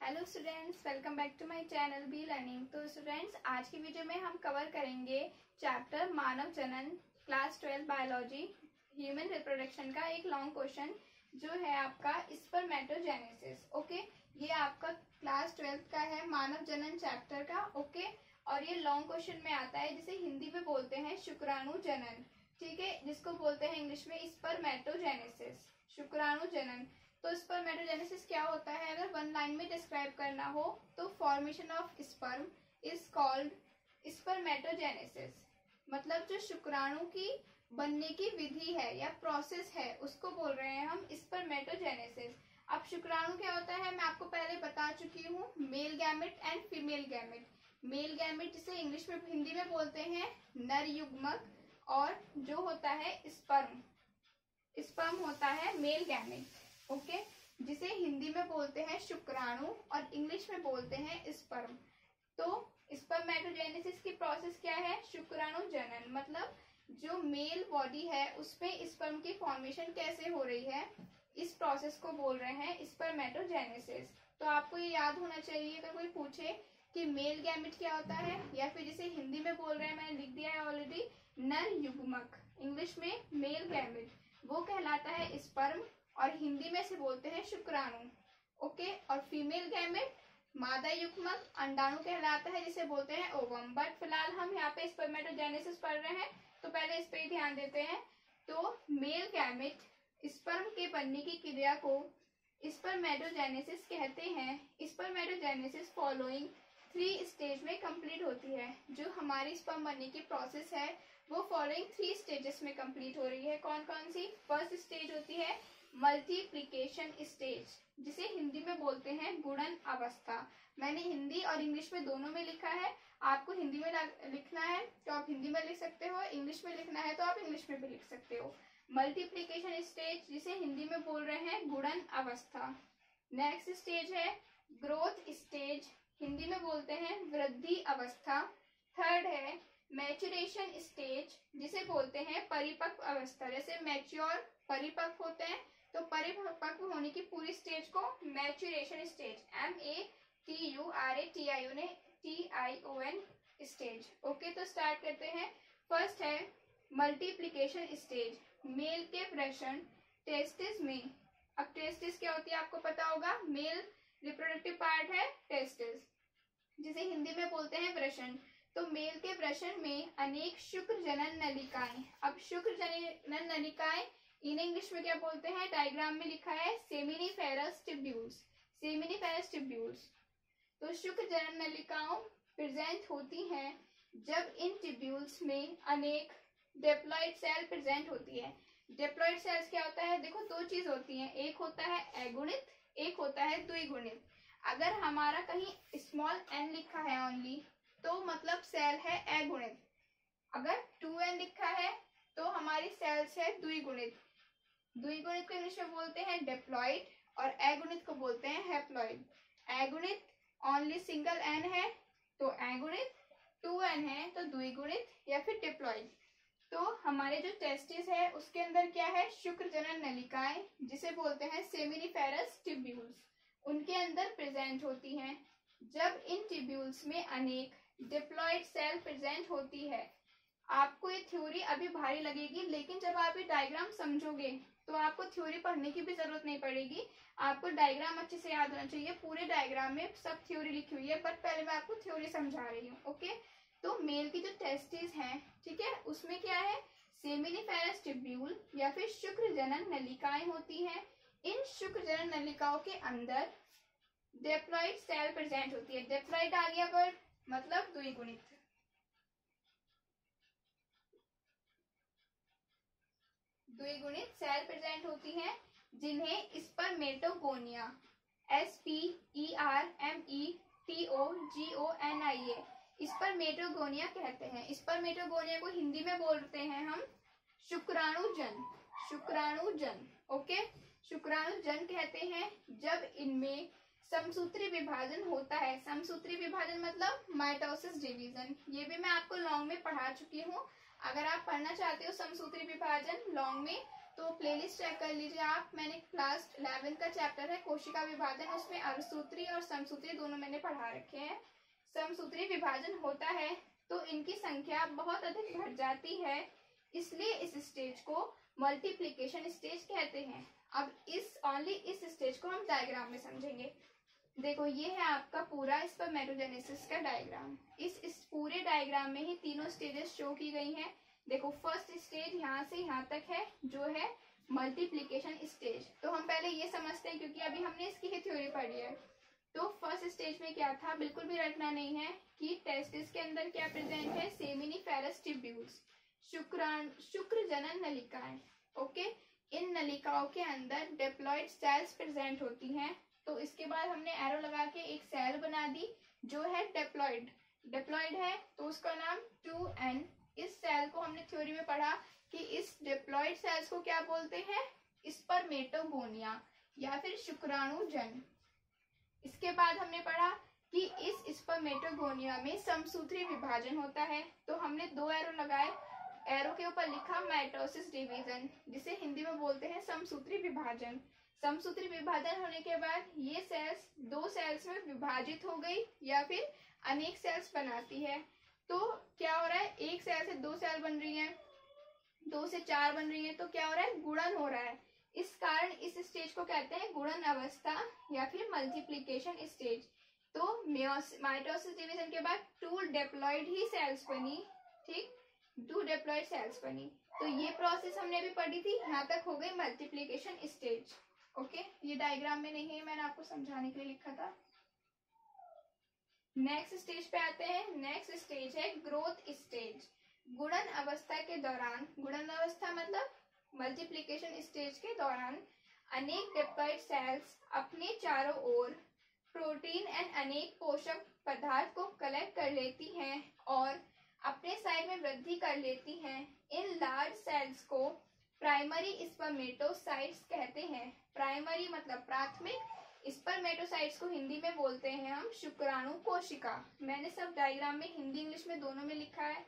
Hello students, welcome back to my channel B learning. तो students, आज की video में हम कवर करेंगे चैप्टर मानव जनन क्लास 12 बायोलॉजी ह्यूमन रिप्रोडक्शन का एक लॉन्ग क्वेश्चन जो है आपका स्पर्मेटोजेनेसिस। ओके, ये आपका क्लास 12 का है, मानव जनन चैप्टर का। ओके, और ये लॉन्ग क्वेश्चन में आता है जिसे हिंदी में बोलते हैं शुक्राणु जनन। ठीक है, जिसको बोलते हैं इंग्लिश में स्पर्मेटोजेनेसिस, शुक्राणु जनन। तो स्पर्मेटोजेनेसिस क्या होता है, अगर वन लाइन में डिस्क्राइब करना हो तो formation of sperm is called spermatogenesis. मतलब जो शुक्राणु की बनने की विधि है या प्रोसेस है उसको बोल रहे हैं हम स्पर्मेटोजेनेसिस। अब शुक्राणु क्या होता है मैं आपको पहले बता चुकी हूँ, male gamete and female gamete. Male gamete जिसे इंग्लिश में हिंदी में बोलते हैं नर युग्मक, और जो होता है स्पर्म, स्पर्म होता है मेल गैमेट। ओके, जिसे हिंदी में बोलते हैं शुक्राणु और इंग्लिश में बोलते हैं स्पर्म। तो स्पर्मेटोजेनेसिस की प्रोसेस क्या है, शुक्राणु जनन। मतलब जो मेल बॉडी है उसमें स्पर्म की फॉर्मेशन कैसे हो रही है, इस प्रोसेस को बोल रहे हैं स्पर्मेटोजेनेसिस। तो आपको ये याद होना चाहिए अगर कोई पूछे कि मेल गैमेट क्या होता है, या फिर जिसे हिंदी में बोल रहे हैं, मैंने लिख दिया है ऑलरेडी, नर युग्मक, इंग्लिश में मेल गैमेट, वो कहलाता है स्पर्म और हिंदी में से बोलते हैं शुक्राणु। ओके, और फीमेल गैमेट मादा युग्मक अंडाणु कहलाता है जिसे बोलते हैं ओवम। बट फिलहाल हम यहाँ पे स्पर्मेटोजेनेसिस पढ़ रहे हैं तो पहले इस पे ही ध्यान देते हैं। तो मेल गैमेट स्पर्म के बनने की क्रिया को स्पर्मेटोजेनेसिस कहते हैं। स्पर्मेटोजेनेसिस फॉलोइंग 3 स्टेज में कंप्लीट होती है। जो हमारी स्पर्म बनने की प्रोसेस है वो फॉलोइंग 3 स्टेजेस में कंप्लीट हो रही है। कौन कौन सी? फर्स्ट स्टेज होती है मल्टीप्लिकेशन स्टेज, जिसे हिंदी में बोलते हैं गुणन अवस्था। मैंने हिंदी और इंग्लिश में दोनों में लिखा है, आपको हिंदी में लिखना है तो आप हिंदी में लिख सकते हो, इंग्लिश में लिखना है तो आप इंग्लिश में भी लिख सकते हो। मल्टीप्लिकेशन स्टेज जिसे हिंदी में बोल रहे हैं गुणन अवस्था। नेक्स्ट स्टेज है ग्रोथ स्टेज, हिंदी में बोलते हैं वृद्धि अवस्था। थर्ड है मैच्योरेशन स्टेज, जिसे बोलते हैं परिपक्व अवस्था। जैसे मैच्योर परिपक्व होते हैं तो परिपक्व होने की पूरी स्टेज को maturation stage, MATURATION stage. Okay, तो स्टार्ट करते हैं। फर्स्ट है मल्टीप्लिकेशन स्टेज, मेल के वृषण टेस्टिस में। अब टेस्टिस क्या होती है आपको पता होगा, मेल रिप्रोडक्टिव पार्ट है टेस्टिस, जिसे हिंदी में बोलते हैं वृषण। तो मेल के वृषण में अनेक शुक्र जनन नलिकाएं। अब शुक्र जनन नलिकाएं इन्हें इंग्लिश में क्या बोलते हैं, डायग्राम में लिखा है सेमिनिफेरस ट्यूब्यूल्स, सेमिनिफेरस ट्यूब्यूल्स। तो शुक्र जनन नलिकाओं प्रेजेंट होती हैं जब इन ट्यूब्यूल्स में अनेक डिप्लॉइड सेल प्रेजेंट होती है। डिप्लॉइड सेल्स क्या होता है, देखो दो चीज होती है, एक होता है एगुणित, एक होता है द्विगुणित। अगर हमारा कहीं स्मॉल n लिखा है ओनली तो मतलब सेल है अगुणित, अगर 2n लिखा है तो हमारी सेल्स है द्विगुणित। द्विगुणित को इंग्लिश में बोलते हैं डिप्लॉइड और अगुणित को बोलते हैं हैप्लॉइड। अगुणित ओनली सिंगल n है तो अगुणित, 2n है तो द्विगुणित या फिर डिप्लॉइड। तो हमारे जो टेस्टिस है उसके अंदर क्या है, शुक्र जनन नलिकाएं, जिसे बोलते हैं सेमिनिफेरस ट्यूब्यूल्स, उनके अंदर प्रेजेंट होती हैं जब इन ट्यूब्यूल्स में अनेक डिप्लॉइड सेल प्रेजेंट होती है। आपको ये थ्योरी अभी भारी लगेगी, लेकिन जब आप ये डायग्राम समझोगे तो आपको थ्योरी पढ़ने की भी जरूरत नहीं पड़ेगी। आपको डायग्राम अच्छे से याद होना चाहिए। पूरे डायग्राम में सब थ्योरी लिखी हुई है, बट पहले मैं आपको थ्योरी समझा रही हूँ। ओके, तो मेल की जो टेस्टिस हैं, ठीक है, उसमें क्या है, सेमिनिफेरस ट्यूब्यूल या फिर शुक्र जनन नलिकाएं होती हैं। इन शुक्र जनन नलिकाओं के अंदर डिप्लॉइड सेल प्रेजेंट होती है। डिप्लॉइड आ गया वर्ड, मतलब द्विगुणित। द्विगुणित सेल प्रेजेंट होती हैं जिन्हें स्पर्मेटोगोनिया, SPERMETOGONIA, स्पर्मेटोगोनिया कहते हैं। स्पर्मेटोगोनिया को हिंदी में बोलते हैं हम शुक्राणुजन, शुक्राणुजन। ओके, शुक्राणुजन कहते हैं जब इनमें समसूत्री विभाजन होता है। समसूत्री विभाजन मतलब माइटोसिस डिवीजन, ये भी मैं आपको लॉन्ग में पढ़ा चुकी हूँ। अगर आप पढ़ना चाहते हो समसूत्री विभाजन लॉन्ग में तो प्लेलिस्ट चेक कर लीजिए आप। मैंने क्लास 11 का चैप्टर है कोशिका विभाजन, उसमें अर्धसूत्री और समसूत्री दोनों मैंने पढ़ा रखे हैं। समसूत्री विभाजन होता है तो इनकी संख्या बहुत अधिक बढ़ जाती है, इसलिए इस स्टेज को मल्टीप्लिकेशन स्टेज कहते हैं। अब इस स्टेज को हम डायग्राम में समझेंगे। देखो ये है आपका पूरा स्पर्मेटोजेनेसिस का डायग्राम। इस पूरे डायग्राम में ही तीनों स्टेजेस शो की गई हैं। देखो फर्स्ट स्टेज यहाँ से यहाँ तक है जो है मल्टीप्लिकेशन स्टेज। तो हम पहले ये समझते हैं क्योंकि अभी हमने इसकी ही थ्योरी पढ़ी है। तो फर्स्ट स्टेज में क्या था, बिल्कुल भी रटना नहीं है कि टेस्टिस के अंदर क्या प्रेजेंट है, सेमिनिफेरस ट्यूब्यूल्स, शुक्र जनन नलिकाएं। ओके, इन नलिकाओं के अंदर डिप्लॉइड सेल्स प्रेजेंट होती हैं। तो इसके बाद हमने एरो लगा के एक सेल बना दी जो है डिप्लॉइड है, तो उसका नाम 2n। इस सेल को हमने थ्योरी में पढ़ा कि इस डिप्लॉइड सेल्स को क्या बोलते हैं, स्पर्मेटोगोनिया या फिर शुक्राणुजन। इसके बाद हमने पढ़ा कि इस स्पर्मेटोगोनिया में समसूत्री विभाजन होता है। तो हमने 2 एरो लगाए, एरो के ऊपर लिखा माइटोसिस डिवीजन, जिसे हिंदी में बोलते हैं समसूत्री विभाजन। समसूत्री विभाजन होने के बाद ये सेल्स 2 सेल्स में विभाजित हो गई या फिर अनेक सेल्स बनाती है। तो क्या हो रहा है, एक सेल से 2 सेल बन रही है, 2 से 4 बन रही है, तो क्या हो रहा है, गुणन हो रहा है। इस कारण इस स्टेज को कहते हैं गुणन अवस्था या फिर मल्टीप्लिकेशन स्टेज। तो माइटोसिस डिवीजन के बाद 2 डिप्लॉइड ही सेल्स बनी, ठीक, 2 डिप्लॉइड सेल्स बनी। तो ये प्रोसेस हमने अभी पढ़ी थी, यहाँ तक हो गई मल्टीप्लिकेशन स्टेज। ओके, ये डायग्राम में नहीं है, मैंने आपको समझाने के लिए लिखा था। नेक्स्ट स्टेज पे आते हैं। नेक्स्ट स्टेज है ग्रोथ स्टेज। गुणन अवस्था के दौरान, गुणन अवस्था मतलब मल्टीप्लिकेशन स्टेज के दौरान अनेक डिप्लॉइड सेल्स अपने चारों ओर प्रोटीन एंड अनेक पोषक पदार्थ को कलेक्ट कर लेती हैं और अपने साइड में वृद्धि कर लेती हैं। इन लार्ज सेल्स को प्राइमरी स्पर्मेटोसाइट्स कहते हैं। प्राइमरी मतलब प्राथमिक, स्पर्मेटोसाइट्स को हिंदी में बोलते हैं हम शुक्राणु कोशिका। मैंने सब डायग्राम में हिंदी इंग्लिश में दोनों में लिखा है।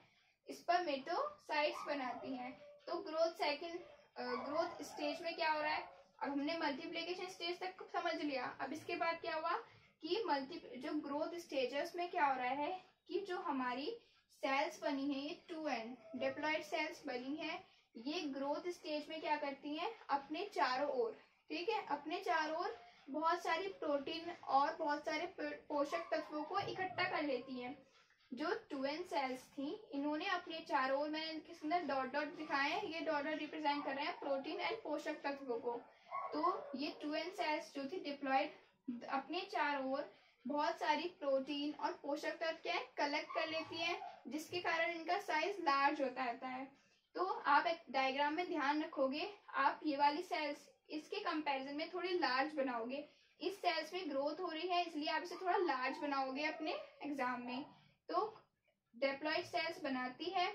स्पर्मेटोसाइट्स बनाती हैं। तो ग्रोथ स्टेज में क्या हो रहा है, अब हमने मल्टीप्लिकेशन स्टेज तक समझ लिया। अब इसके बाद क्या हुआ कि जो ग्रोथ स्टेज है उसमें क्या हो रहा है कि जो हमारी सेल्स बनी है, ये 2n डिप्लॉइड सेल्स बनी है, ये ग्रोथ स्टेज में क्या करती हैं, अपने चारों ओर, ठीक है, अपने चारों ओर बहुत सारी प्रोटीन और बहुत सारे पोषक तत्वों को इकट्ठा कर लेती हैं। जो 2n सेल्स थी, इन्होंने अपने चारों ओर, मैंने इनके अंदर डॉट डॉट दिखाए हैं, ये डॉट डॉट रिप्रेजेंट कर रहे हैं प्रोटीन एंड पोषक तत्वों को। तो ये 2n सेल्स जो थी डिप्लॉइड, अपने चारों ओर बहुत सारी प्रोटीन और पोषक तत्व कलेक्ट कर लेती हैं, जिसके कारण इनका साइज लार्ज होता रहता है। तो आप एक डायग्राम में ध्यान रखोगे, आप ये वाली सेल्स इसके कंपैरिजन में थोड़ी लार्ज बनाओगे। इस सेल्स में ग्रोथ हो रही है इसलिए आप इसे थोड़ा लार्ज बनाओगे अपने एग्जाम में। तो डिप्लॉइड सेल्स बनाती है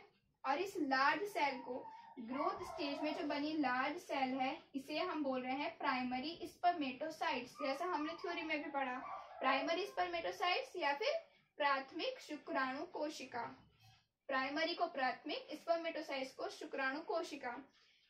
और इस लार्ज सेल को ग्रोथ स्टेज में जो बनी लार्ज सेल है, इसे हम बोल रहे हैं प्राइमरी स्पर्मेटोसाइट्स। जैसा हमने थ्योरी में भी पढ़ा, प्राइमरी स्पर्मेटोसाइट्स या फिर प्राथमिक शुक्राणु कोशिका। प्राइमरी को प्राथमिक, स्पर्मेटोसाइट्स को शुक्राणु कोशिका।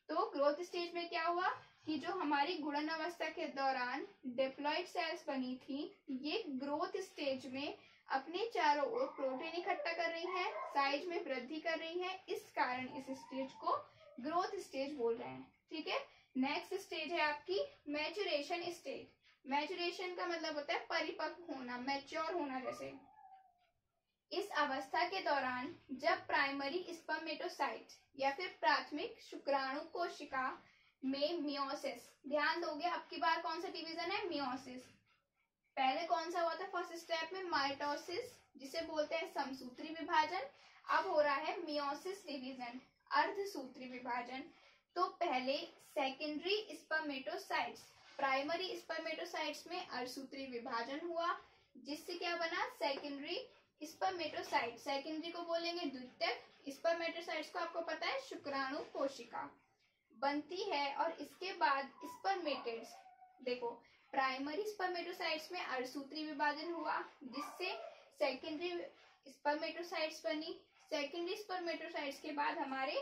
तो ग्रोथ स्टेज में क्या हुआ कि जो हमारी गुणन अवस्था के दौरान डिप्लॉइड सेल्स बनी थी, ये ग्रोथ स्टेज में अपने चारों ओर प्रोटीन इकट्ठा कर रही हैं, साइज में वृद्धि कर रही हैं, इस कारण इस स्टेज को ग्रोथ स्टेज बोल रहे हैं, ठीक है। नेक्स्ट स्टेज है आपकी मैच्योरेशन स्टेज। मैच्योरेशन का मतलब होता है परिपक्व होना, मैच्योर होना जैसे। इस अवस्था के दौरान जब प्राइमरी स्पर्मेटोसाइट या फिर प्राथमिक शुक्राणु कोशिका में मियोसिस, ध्यान दोगे अब की बार कौन सा डिवीजन है, मियोसिस। पहले कौन सा हुआ था फर्स्ट स्टेप में, माइटोसिस, जिसे बोलते हैं समसूत्री विभाजन। अब हो रहा है मियोसिस डिवीजन, अर्धसूत्री विभाजन। तो पहले सेकेंडरी स्पर्मेटोसाइट्स, प्राइमरी स्पर्मेटोसाइट्स में अर्धसूत्री विभाजन हुआ, जिससे क्या बना, सेकेंडरी स्पर्मेटोसाइट। सेकेंडरी को बोलेंगे द्वितीयक, स्पर्मेटोसाइट्स को आपको पता है शुक्राणु कोशिका बनती है। और इसके बाद स्पर्मेटिड्स, देखो प्राइमरी स्पर्मेटोसाइट्स में अर्धसूत्री विभाजन हुआ, जिससे सेकेंडरी स्पर्मेटोसाइट्स बनी। सेकेंडरी स्पर्मेटोसाइट्स के बाद हमारे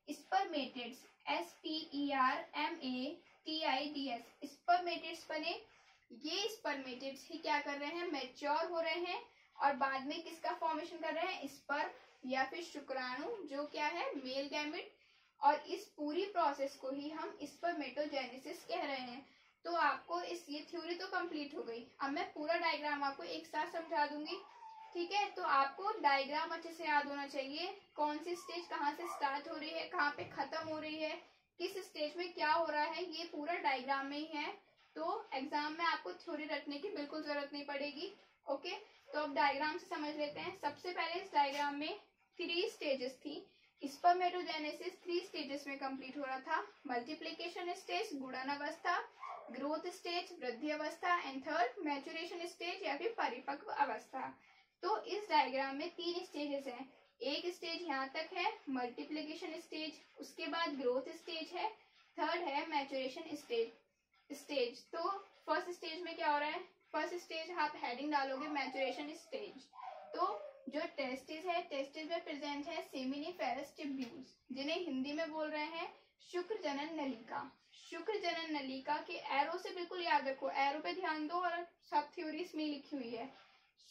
स्पर्मेटिड्स, spermatids स्पर्मेटिड्स बने। ये स्पर्मेटिड्स ही क्या कर रहे हैं, मैच्योर हो रहे हैं और बाद में किसका फॉर्मेशन कर रहे हैं, स्पर्म या फिर शुक्राणु, जो क्या है मेल गैमेट। और इस पूरी प्रोसेस को ही हम स्पर्मेटोजेनेसिस कह रहे हैं। तो आपको ये थ्योरी तो कंप्लीट हो गई। अब मैं पूरा डायग्राम आपको एक साथ समझा दूंगी, ठीक है। तो आपको डायग्राम अच्छे से याद होना चाहिए, कौन सी स्टेज कहाँ से स्टार्ट हो रही है, कहाँ पे खत्म हो रही है, किस स्टेज में क्या हो रहा है, ये पूरा डायग्राम में ही है। तो एग्जाम में आपको थ्योरी रटने की बिल्कुल जरूरत नहीं पड़ेगी। ओके, तो अब डायग्राम से समझ लेते हैं। सबसे पहले इस डायग्राम में 3 स्टेजेस थी। स्पर्मेटोजेनेसिस 3 स्टेजेस में कंप्लीट हो रहा था। मल्टीप्लिकेशन स्टेज गुणन अवस्था, ग्रोथ स्टेज वृद्धि अवस्था एंड थर्ड मैच्योरेशन स्टेज या फिर परिपक्व अवस्था। तो इस डायग्राम में 3 स्टेजेस हैं। एक स्टेज यहाँ तक है मल्टीप्लिकेशन स्टेज, उसके बाद ग्रोथ स्टेज है, थर्ड है मैच्योरेशन स्टेज। तो फर्स्ट स्टेज में क्या हो रहा है, फर्स्ट स्टेज आप हेडिंग डालोगे मैच्योरेशन स्टेज। तो जो टेस्टिस है, टेस्टिस में प्रेजेंट है सेमिनिफेरस ट्यूब्यूल्स, जिन्हें हिंदी में बोल रहे हैं शुक्र जनन नलिका। शुक्र जनन नलिका के एरो से बिल्कुल याद रखो, एरो पे ध्यान दो और सब थ्योरी इसमें लिखी हुई है।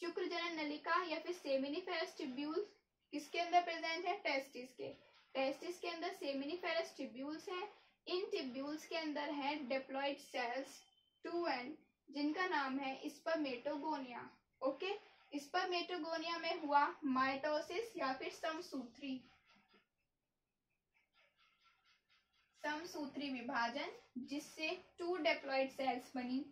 शुक्र जनन नलिका या फिर सेमिनिफेरस ट्यूब्यूल्स किसके अंदर प्रेजेंट है, टेस्टिस के। टेस्टिस के अंदर सेमिनिफेरस ट्यूब्यूल्स हैं। इन ट्यूब्यूल्स के अंदर है डिप्लॉइड सेल्स 2n, जिनका नाम है स्पर्मेटोगोनिया। ओके, स्पर्मेटोगोनिया में हुआ माइटोसिस या फिर समसूत्री विभाजन, जिससे 2 डिप्लॉइड सेल्स बनी।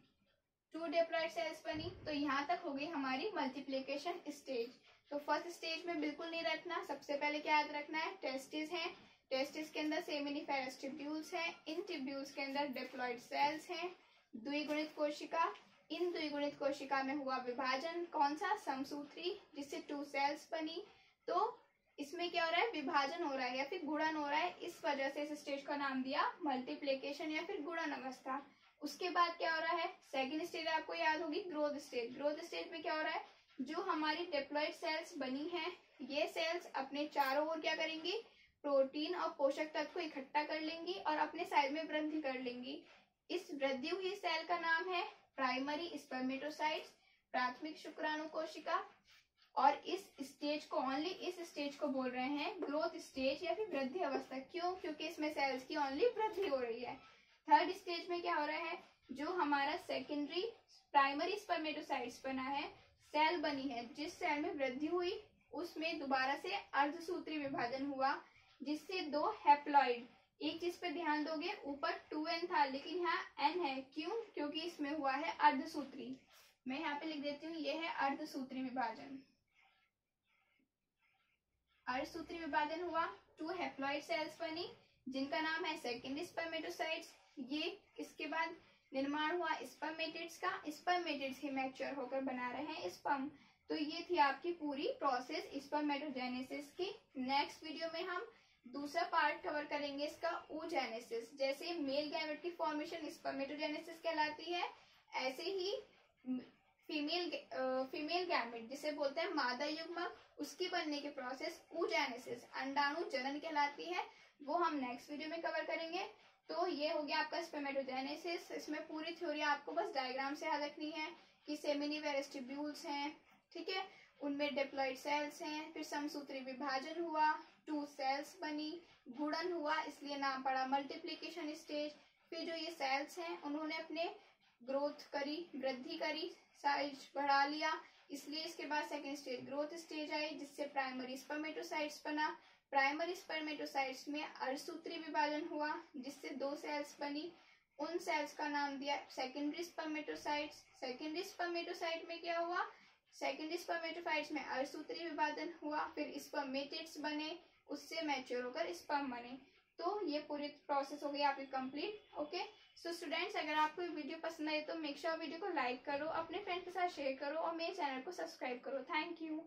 तो यहाँ तक हो गई हमारी मल्टीप्लिकेशन स्टेज। तो फर्स्ट स्टेज में बिल्कुल नहीं रखना, सबसे पहले क्या याद रखना है, टेस्टिस है, टेस्टिस के अंदर सेमिनिफेरस ट्यूब्यूल्स हैं, इन ट्यूब्यूल्स के अंदर डिप्लॉइड सेल्स हैं, द्विगुणित कोशिका। इन द्विगुणित कोशिका में हुआ विभाजन, कौन सा, समसूत्री, जिससे 2 सेल्स बनी। तो इसमें क्या हो रहा है, विभाजन हो रहा है या फिर गुणन हो रहा है, इस वजह से इस स्टेज का नाम दिया मल्टीप्लिकेशन या फिर गुणन अवस्था। उसके बाद क्या हो रहा है, सेकंड स्टेज आपको याद होगी ग्रोथ स्टेज। ग्रोथ स्टेज में क्या हो रहा है, जो हमारी डिप्लॉइड सेल्स बनी हैं, ये सेल्स अपने चारों ओर क्या करेंगी, प्रोटीन और पोषक तत्व को इकट्ठा कर लेंगी और अपने साइज में वृद्धि कर लेंगी। इस वृद्धि हुई सेल का नाम है प्राइमरी स्पर्मेटोसाइट्स, प्राथमिक शुक्राणु कोशिका। और इस स्टेज को, ओनली इस स्टेज को बोल रहे हैं ग्रोथ स्टेज या फिर वृद्धि अवस्था। क्यों, क्योंकि इसमें सेल्स की ओनली वृद्धि हो रही है। थर्ड स्टेज में क्या हो रहा है, जो हमारा सेकेंडरी प्राइमरी स्पर्मेटोसाइट्स बना है, सेल बनी है, जिस सेल में वृद्धि हुई उसमें दोबारा से अर्धसूत्री विभाजन हुआ, जिससे 2 हैप्लॉइड। एक चीज पे ध्यान दोगे, ऊपर 2n था लेकिन यहाँ n है, क्यों, क्योंकि इसमें हुआ है अर्धसूत्री। मैं यहाँ पे लिख देती हूँ, ये है अर्धसूत्री विभाजन। अर्धसूत्री विभाजन हुआ, 2 हैप्लॉइड सेल्स बनी, जिनका नाम है सेकेंडरी स्पर्मेटोसाइट्स। ये इसके बाद निर्माण हुआ स्पर्मेटिड्स का। स्पर्मेटिड्स ही मैच्योर होकर बना रहे हैं स्पर्म। तो ये थी आपकी पूरी प्रोसेस स्पर्मेटोजेनेसिस की। नेक्स्ट वीडियो में हम दूसरा पार्ट कवर करेंगे इसका, oogenesis। जैसे मेल गैमेट की फॉर्मेशन स्पर्मेटोजेनेसिस कहलाती है, ऐसे ही फीमेल गैमेट जिसे बोलते हैं मादा युग्मक, उसकी बनने की प्रोसेस oogenesis, अंडाणु जनन कहलाती है। वो हम नेक्स्ट वीडियो में कवर करेंगे। तो ये हो गया आपका स्पर्मेटोजेनेसिस। इसमें पूरी थ्योरी आपको बस डायग्राम से याद रखनी है कि सेमिनिफेरस ट्यूब्यूल्स हैं, ठीक है, उनमें डिप्लॉइड सेल्स हैं, फिर समसूत्री विभाजन हुआ, 2 सेल्स बनी, गुणन हुआ, इसलिए नाम पड़ा मल्टीप्लिकेशन स्टेज। फिर जो ये सेल्स हैं उन्होंने अपने ग्रोथ करी, वृद्धि करी, साइज बढ़ा लिया, इसलिए इसके बाद second stage growth stage I, जिससे प्राइमरी स्पर्मेटोसाइट्स बना। प्राइमरी स्पर्मेटोसाइट्स में अर्धसूत्री विभाजन हुआ, जिससे 2 सेल्स बनी। उन सेल्स का नाम दिया सेकेंडरी स्पर्मेटोसाइट्स। सेकेंडरी स्पर्मेटोसाइट में क्या हुआ, सेकेंडरी स्पर्मेटोसाइट्स में अर्धसूत्री विभाजन हुआ, फिर स्पर्मेटिड्स बने, उससे मैच्योर होकर स्पर्म बने। तो ये पूरी प्रोसेस हो गई आपकी कंप्लीट। ओके, सो स्टूडेंट्स, अगर आपको वीडियो पसंद आए तो मेक श्योर वीडियो को लाइक करो, अपने फ्रेंड्स के साथ शेयर करो और मेरे चैनल को सब्सक्राइब करो। Thank you.